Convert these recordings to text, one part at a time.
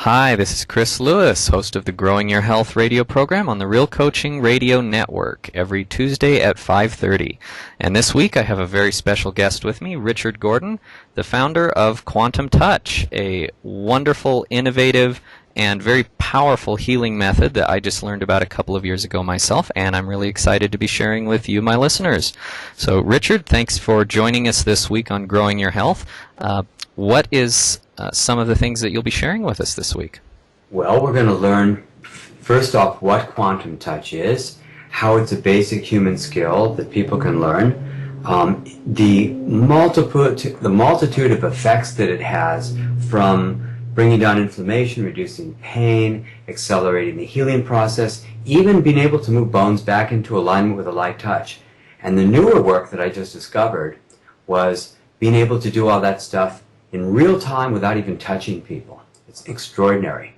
Hi, this is Chris Lewis, host of the Growing Your Health radio program on the Real Coaching Radio Network every Tuesday at 5:30. And this week I have a very special guest with me, Richard Gordon, the founder of Quantum Touch, a wonderful, innovative, and very powerful healing method that I just learned about a couple of years ago myself, and I'm really excited to be sharing with you, my listeners. So, Richard, thanks for joining us this week on Growing Your Health. What is some of the things that you'll be sharing with us this week? Well, we're going to learn, first off, what quantum touch is, how it's a basic human skill that people can learn, the multitude of effects that it has, from bringing down inflammation, reducing pain, accelerating the healing process, even being able to move bones back into alignment with a light touch. And the newer work that I just discovered was being able to do all that stuff in real time without even touching people. It's extraordinary.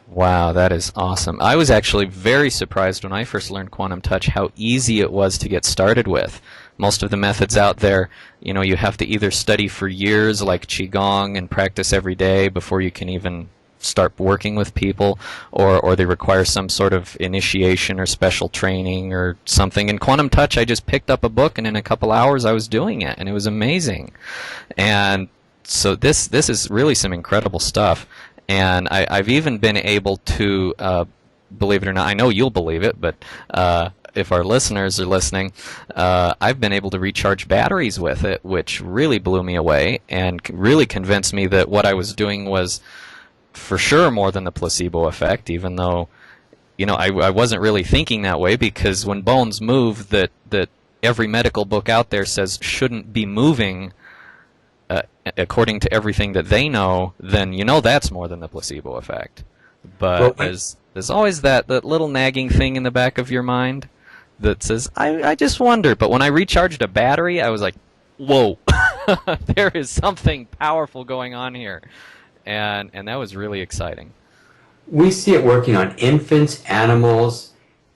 Wow, that is awesome. I was actually very surprised when I first learned Quantum Touch how easy it was to get started with. Most of the methods out there, you have to either study for years like Qigong and practice every day before you can even start working with people, or they require some sort of initiation or special training or something. In Quantum Touch, I just picked up a book, and in a couple hours I was doing it, and it was amazing. And so this is really some incredible stuff, and I've even been able to, believe it or not, I know you'll believe it, but if our listeners are listening, I've been able to recharge batteries with it, which really blew me away and really convinced me that what I was doing was for sure more than the placebo effect, even though I wasn't really thinking that way, because when bones move that every medical book out there says shouldn't be moving, according to everything that they know, then that's more than the placebo effect. But there's always that little nagging thing in the back of your mind that says, I just wonder. But when I recharged a battery, I was like, whoa, there is something powerful going on here. And that was really exciting. We see it working on infants, animals,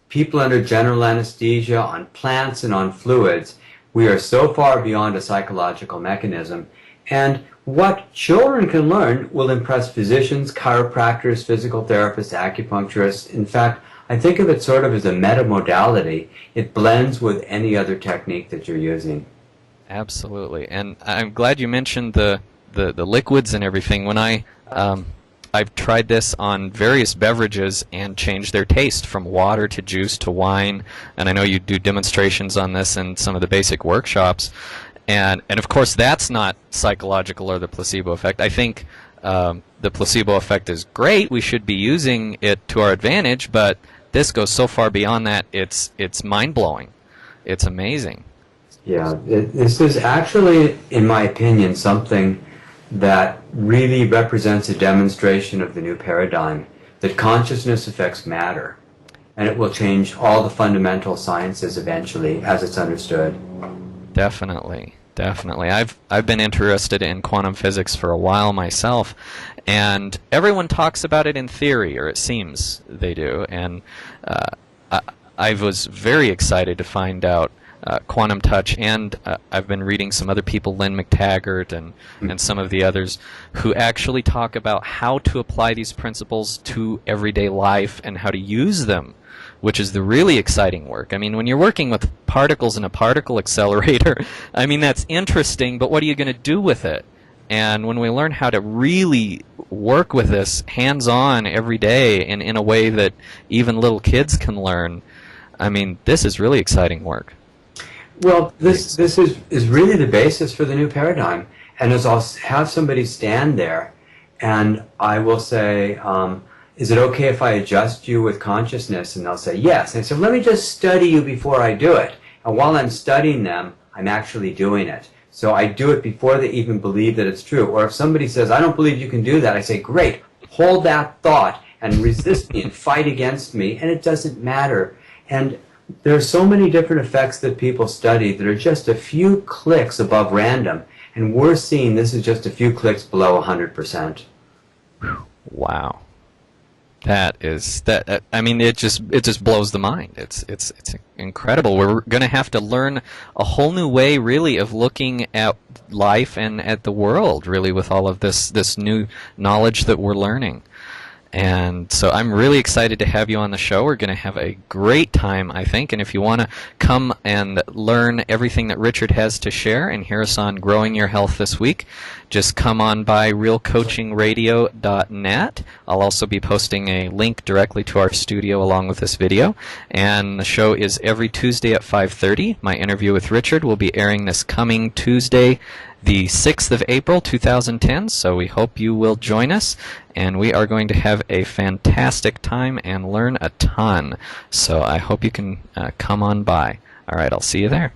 people under general anesthesia, on plants, and on fluids. We are so far beyond a psychological mechanism. And what children can learn will impress physicians, chiropractors, physical therapists, acupuncturists. In fact, I think of it sort of as a meta-modality. It blends with any other technique that you're using. Absolutely. And I'm glad you mentioned the liquids and everything. When I've tried this on various beverages and changed their taste from water to juice to wine, and I know you do demonstrations on this in some of the basic workshops. And of course, that's not psychological or the placebo effect. I think the placebo effect is great. We should be using it to our advantage, but this goes so far beyond that. It's mind-blowing. It's amazing. Yeah, this is actually, in my opinion, something that really represents a demonstration of the new paradigm, that consciousness affects matter, and it will change all the fundamental sciences eventually as it's understood. Definitely. I've been interested in quantum physics for a while myself, and everyone talks about it in theory, or it seems they do, and I was very excited to find out Quantum Touch, and I've been reading some other people, Lynn McTaggart and some of the others, who actually talk about how to apply these principles to everyday life and how to use them, which is the really exciting work. I mean, when you're working with particles in a particle accelerator, I mean, that's interesting, but what are you going to do with it? And when we learn how to really work with this hands-on every day in a way that even little kids can learn, I mean, this is really exciting work. Well, this is really the basis for the new paradigm. And as I'll have somebody stand there, and I will say, is it okay if I adjust you with consciousness? And they'll say, yes. And I say, let me just study you before I do it. And while I'm studying them, I'm actually doing it. So I do it before they even believe that it's true. Or if somebody says, I don't believe you can do that, I say, great, hold that thought and resist me and fight against me, and it doesn't matter. And there are so many different effects that people study that are just a few clicks above random. And we're seeing this is just a few clicks below 100%. Wow. I mean, it just blows the mind. It's incredible. We're going to have to learn a whole new way, really, of looking at life and at the world, really, with all of this new knowledge that we're learning. And so I'm really excited to have you on the show. We're going to have a great time, I think. And if you want to come and learn everything that Richard has to share and hear us on growing your health this week, just come on by realcoachingradio.net. I'll also be posting a link directly to our studio along with this video. And the show is every Tuesday at 5:30. My interview with Richard will be airing this coming Tuesday, the 6th of April, 2010, so we hope you will join us, and we are going to have a fantastic time and learn a ton. So I hope you can come on by. All right, I'll see you there.